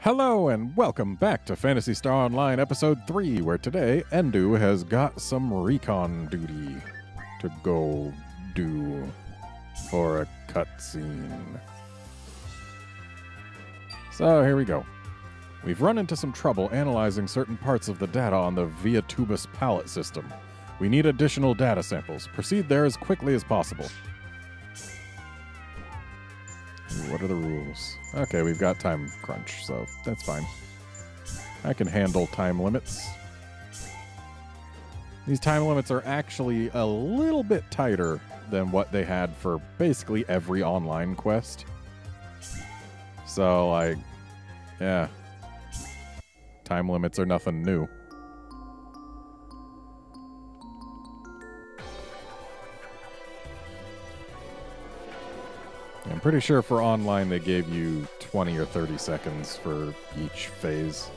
Hello and welcome back to Phantasy Star Online Episode 3, where today Endu has got some recon duty to go do for a cutscene. So here we go. We've run into some trouble analyzing certain parts of the data on the Via Tubus palette system. We need additional data samples. Proceed there as quickly as possible. What are the rules? Okay, we've got time crunch, so that's fine. I can handle time limits. These time limits are actually a little bit tighter than what they had for basically every online quest. So, like, yeah. Time limits are nothing new. I'm pretty sure for online they gave you 20 or 30 seconds for each phase.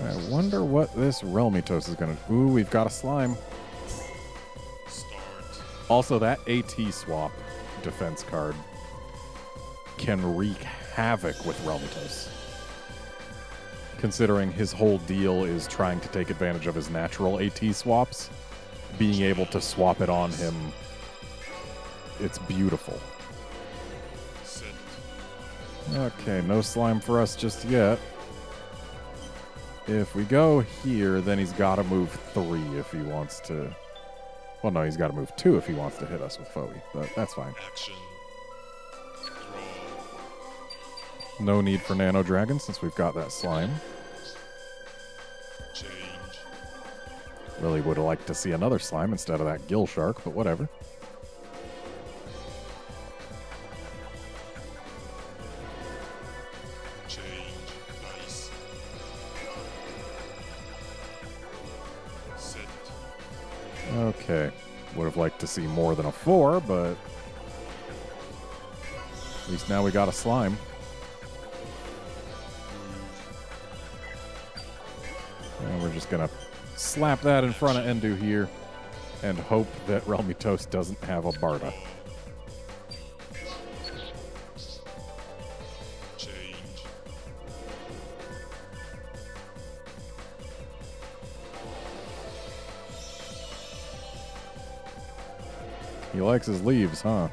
I wonder what this Relmitos is gonna... Ooh, we've got a slime. Also, that AT swap defense card can wreak havoc with Relmitos. Considering his whole deal is trying to take advantage of his natural AT swaps, being able to swap it on him, it's beautiful. Okay, no slime for us just yet. If we go here, then he's got to move 3 if he wants to... Well, no, he's got to move 2 if he wants to hit us with PSOe3, but that's fine. Action. No need for Nano Dragon since we've got that slime. Change. Really would have liked to see another slime instead of that gill shark, but whatever. Change. Nice. Set. Okay. Would have liked to see more than a 4, but at least now we got a slime. And we're just going to slap that in front of Endu here and hope that Relmitos doesn't have a Barda. Change. He likes his leaves, huh?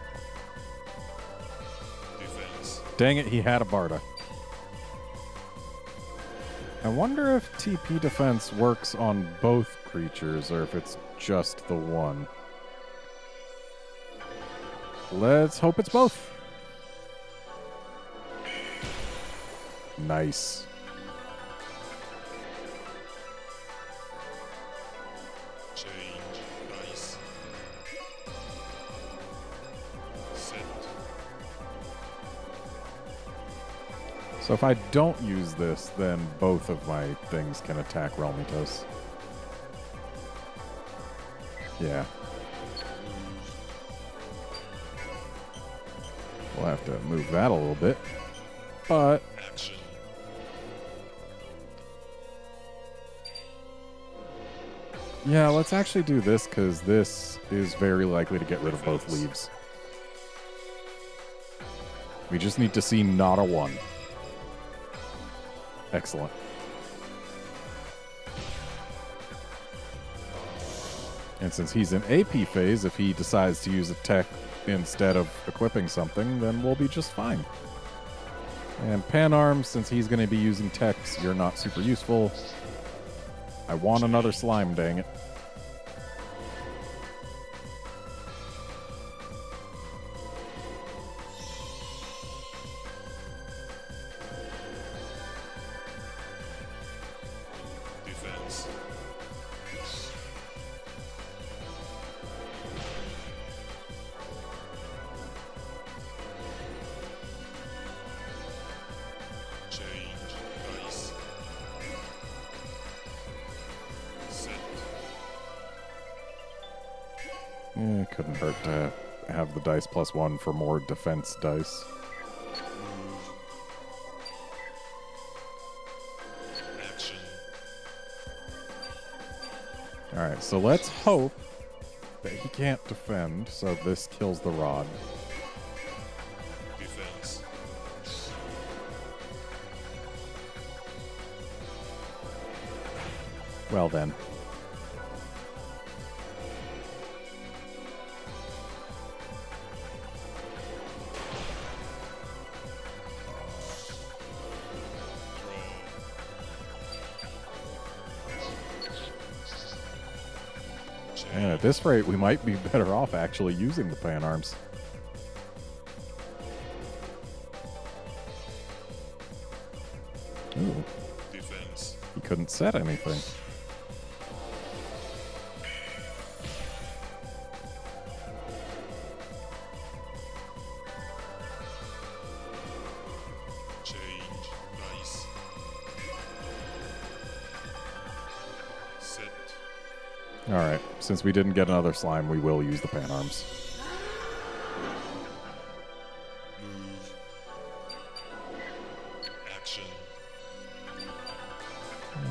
Defense. Dang it, he had a Barda. I wonder if TP defense works on both creatures or if it's just the one. Let's hope it's both. Nice. Change. Nice. Set. So if I don't use this, then both of my things can attack Relmitos. Yeah. We'll have to move that a little bit. But Action. yeah, let's actually do this because this is very likely to get rid of both leaves. We just need to see not a 1. Excellent. And since he's in AP phase, if he decides to use a tech instead of equipping something, then we'll be just fine. And Panarm, since he's going to be using techs, you're not super useful. I want another slime, dang it. Defense. Change. Nice. Set. It couldn't hurt to have the dice +1 for more defense dice. Alright, so let's hope that he can't defend, so this kills the rod. Defense. Well then. And at this rate, we might be better off actually using the pan arms. Ooh. Defense. He couldn't set anything. Change dice. Set. Alright, since we didn't get another slime, we will use the pan arms. Move. Action.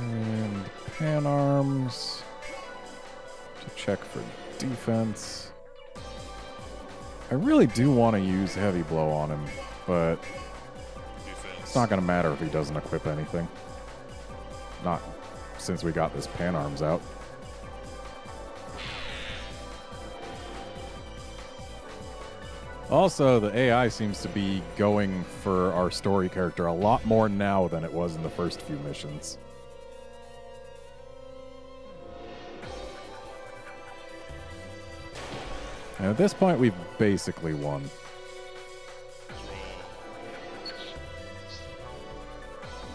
And pan arms to check for defense. I really do want to use heavy blow on him, but Defense. it's not going to matter if he doesn't equip anything. Not since we got this pan arms out. Also, the AI seems to be going for our story character a lot more now than it was in the first few missions. And at this point, we've basically won. Draw.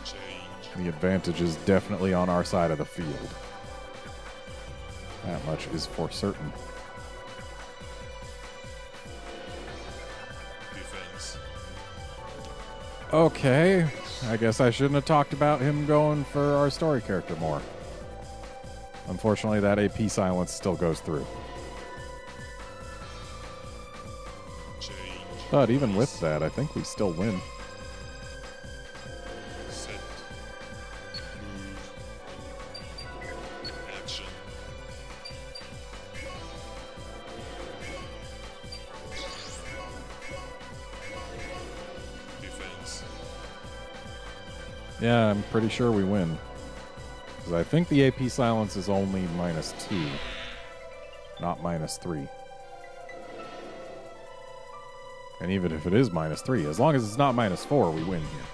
Change. The advantage is definitely on our side of the field. That much is for certain. Defense. Okay, I guess I shouldn't have talked about him going for our story character more. Unfortunately, that AP silence still goes through. Change. But even with that, I think we still win. Set. Move. Action. Defense. Yeah, I'm pretty sure we win. Because I think the AP silence is only -2, not -3. And even if it is -3, as long as it's not -4, we win here.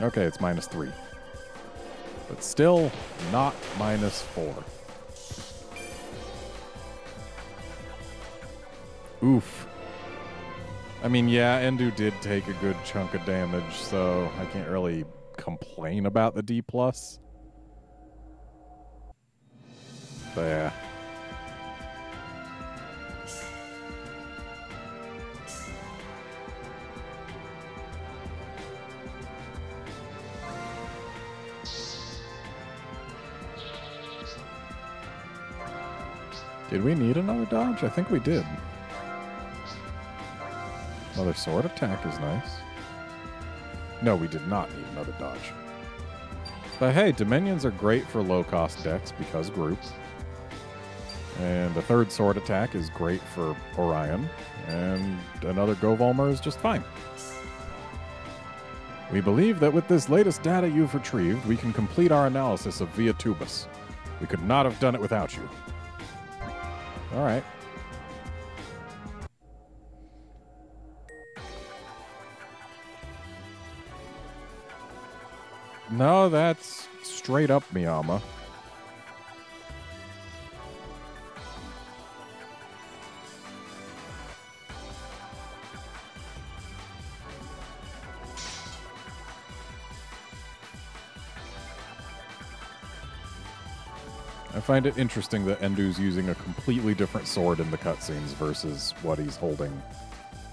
Okay, it's -3. But still not -4. Oof. I mean, yeah, Endu did take a good chunk of damage, so I can't really complain about the D+. But yeah. Did we need another dodge? I think we did. Another sword attack is nice. No, we did not need another dodge. But hey, Dominions are great for low-cost decks because group. And the third sword attack is great for Orion. And another Go Volmer is just fine. We believe that with this latest data you've retrieved, we can complete our analysis of Via Tubus. We could not have done it without you. All right. No, that's straight up Miyama. I find it interesting that Endu's using a completely different sword in the cutscenes versus what he's holding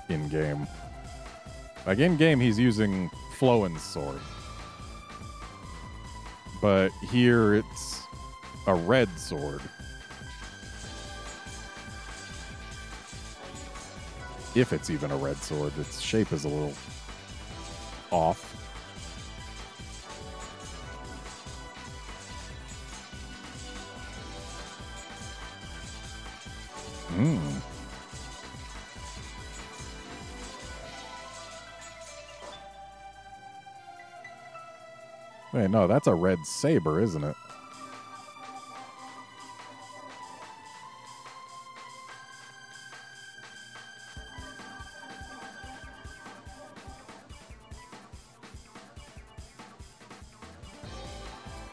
in-game. Like, in-game, he's using Floen's sword. But here, it's a red sword. If it's even a red sword, its shape is a little off. Hmm. Wait, no, that's a red saber, isn't it?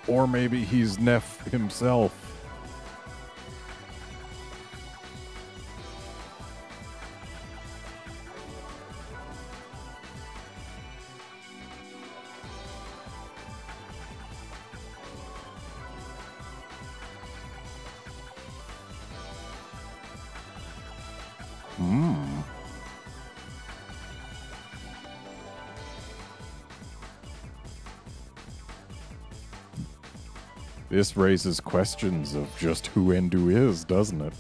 Or maybe he's Neff himself. Hmm. This raises questions of just who Endu is, doesn't it?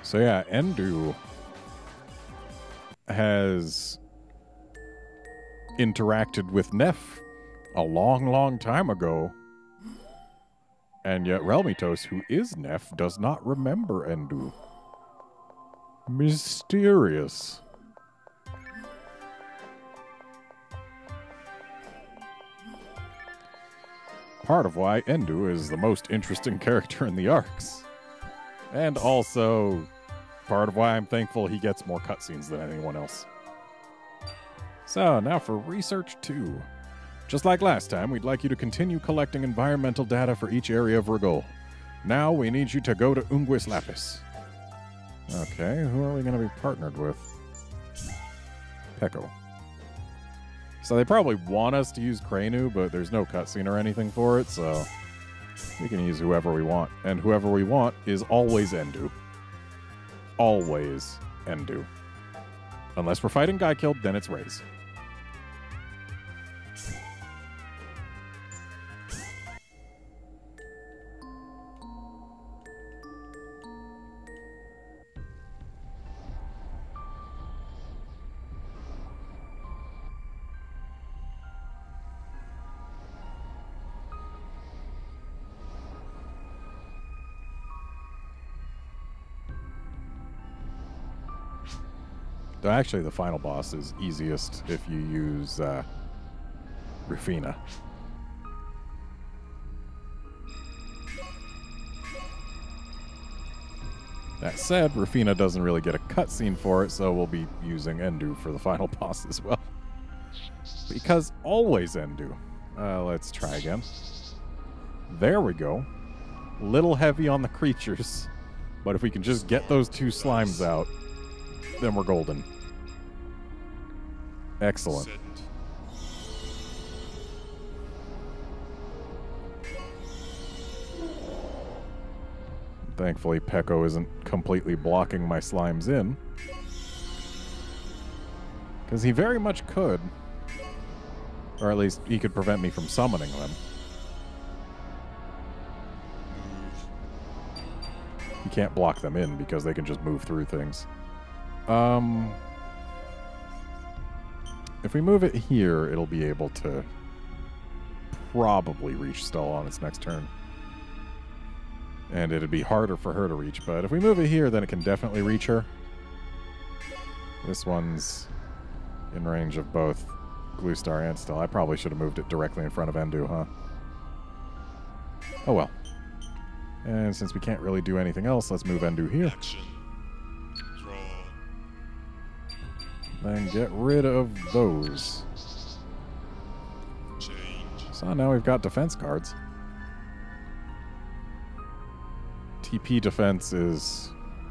So yeah, Endu has interacted with Neff a long, long time ago. And yet Relmitos, who is Neff, does not remember Endu. Mysterious. Part of why Endu is the most interesting character in the arcs. And also part of why I'm thankful he gets more cutscenes than anyone else. So, now for Research 2. Just like last time, we'd like you to continue collecting environmental data for each area of Rigol. Now, we need you to go to Unguis Lapis. Okay, who are we going to be partnered with? Peko. So they probably want us to use Krenu, but there's no cutscene or anything for it, so we can use whoever we want. And whoever we want is always Endu. Always Endu. Unless we're fighting Guy-Killed, then it's Raze. Though actually, the final boss is easiest if you use Rufina. That said, Rufina doesn't really get a cutscene for it, so we'll be using Endu for the final boss as well. Because always Endu. Let's try again. There we go. Little heavy on the creatures, but if we can just get those two slimes out, then we're golden. Excellent. Thankfully, Peko isn't completely blocking my slimes in. Because he very much could. Or at least he could prevent me from summoning them. You can't block them in because they can just move through things. If we move it here, it'll be able to probably reach Stella on its next turn. And it'd be harder for her to reach, but if we move it here, then it can definitely reach her. This one's in range of both Gluestar and Stella. I probably should have moved it directly in front of Endu, huh? Oh well. And since we can't really do anything else, let's move Endu here. Action. Draw. Then get rid of those. Change. So now we've got defense cards. TP defense is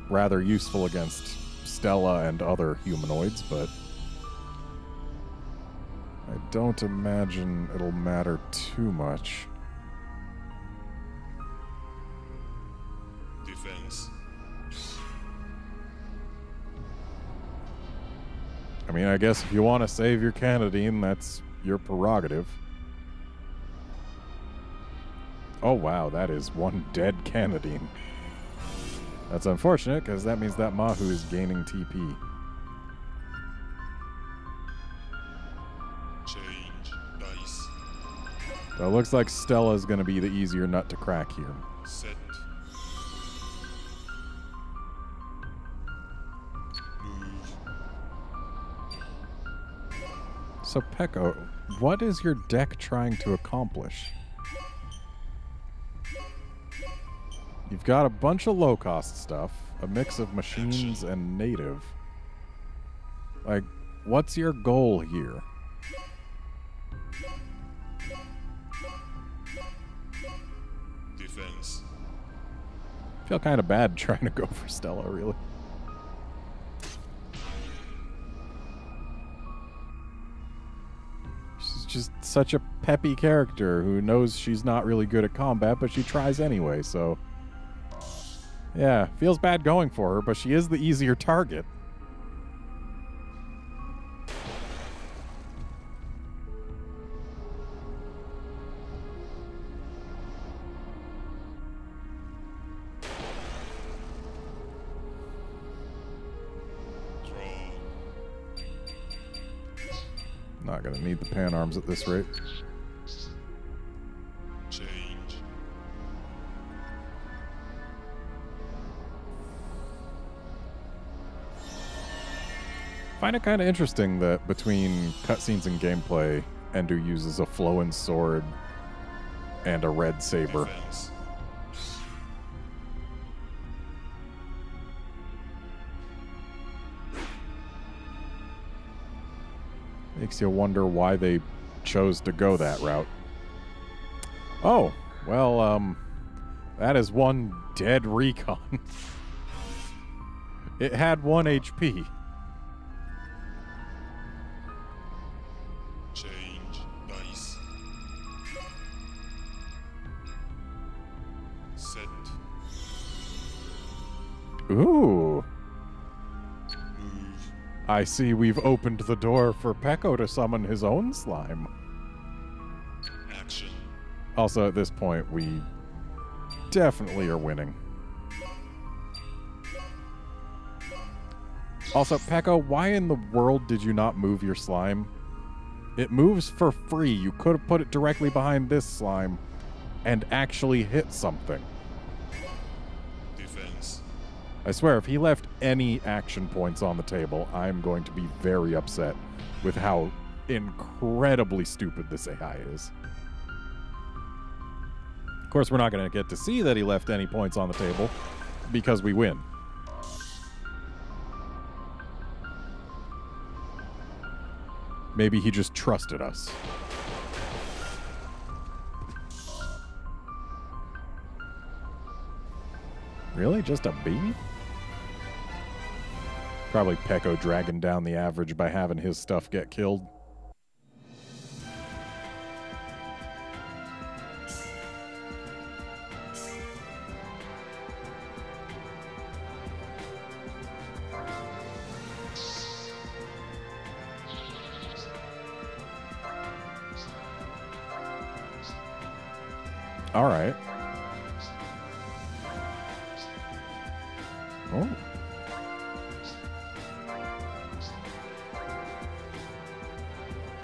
rather useful against Stella and other humanoids, but I don't imagine it'll matter too much. Defense. I mean, I guess if you want to save your Canadine, that's your prerogative. Oh, wow, that is one dead Canadine. That's unfortunate, because that means that Mahu is gaining TP. Change dice. So it looks like Stella's going to be the easier nut to crack here. Set. Move. So, PSOe, what is your deck trying to accomplish? You've got a bunch of low-cost stuff, a mix of machines and native. Like, what's your goal here? Defense. I feel kind of bad trying to go for Stella, really. She's just such a peppy character who knows she's not really good at combat, but she tries anyway, so... Yeah, feels bad going for her, but she is the easier target. Draw. Not gonna need the pan arms at this rate. Change. Find it kind of interesting that between cutscenes and gameplay, Endu uses a flowing sword and a red saber. Defense. Makes you wonder why they chose to go that route. Oh, well, that is one dead recon. It had 1 HP. Change dice. Set. Ooh. Move. I see we've opened the door for PSOe to summon his own slime. Action. Also, at this point, we definitely are winning. Also, PSOe, why in the world did you not move your slime? It moves for free. You could have put it directly behind this slime and actually hit something. Defense. I swear, if he left any action points on the table, I'm going to be very upset with how incredibly stupid this AI is. Of course, we're not going to get to see that he left any points on the table because we win. Maybe he just trusted us. Really? Just a B? Probably PSOe dragging down the average by having his stuff get killed. All right. Oh.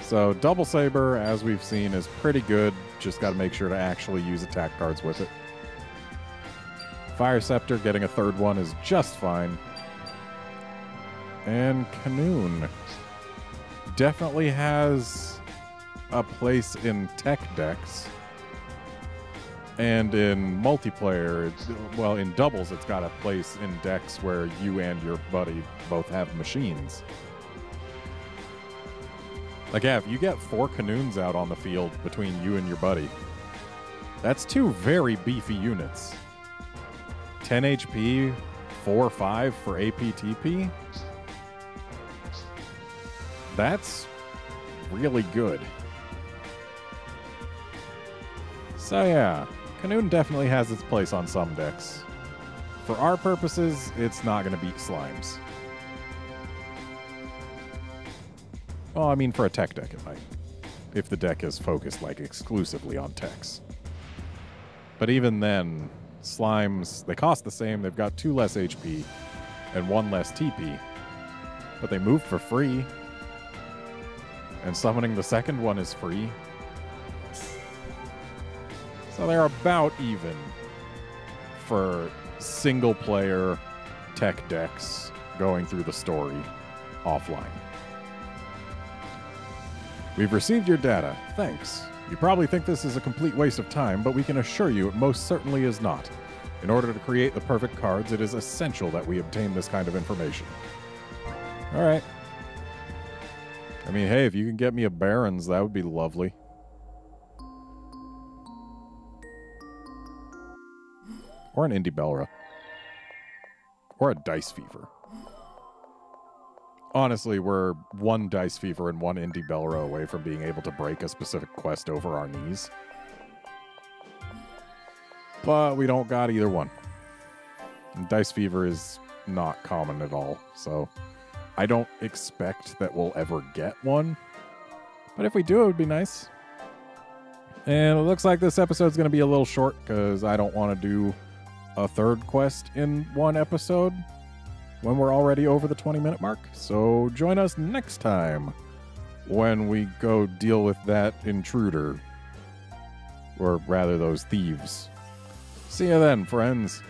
So Double Saber, as we've seen, is pretty good. Just got to make sure to actually use attack cards with it. Fire Scepter, getting a third one is just fine. And Canoon definitely has a place in tech decks. And in multiplayer, well, in doubles, it's got a place in decks where you and your buddy both have machines. Like, yeah, if you get 4 Canoons out on the field between you and your buddy, that's 2 very beefy units. 10 HP, 4-5 for APTP. That's really good. So yeah, Kanoon definitely has its place on some decks. For our purposes, it's not going to beat Slimes. Well, I mean, for a tech deck it might. If the deck is focused, like, exclusively on techs. But even then, Slimes, they cost the same, they've got 2 less HP and 1 less TP. But they move for free. And summoning the second one is free. So they're about even for single-player tech decks going through the story offline. We've received your data. Thanks. You probably think this is a complete waste of time, but we can assure you it most certainly is not. In order to create the perfect cards, it is essential that we obtain this kind of information. All right. I mean, hey, if you can get me a Barons, that would be lovely. Or an Indie Belra. Or a Dice Fever. Honestly, we're 1 Dice Fever and 1 Indie Belra away from being able to break a specific quest over our knees. But we don't got either one. And Dice Fever is not common at all, so I don't expect that we'll ever get one. But if we do, it would be nice. And it looks like this episode's going to be a little short because I don't want to do a 3rd quest in 1 episode when we're already over the 20-minute mark. So join us next time when we go deal with that intruder. Or rather, those thieves. See you then, friends.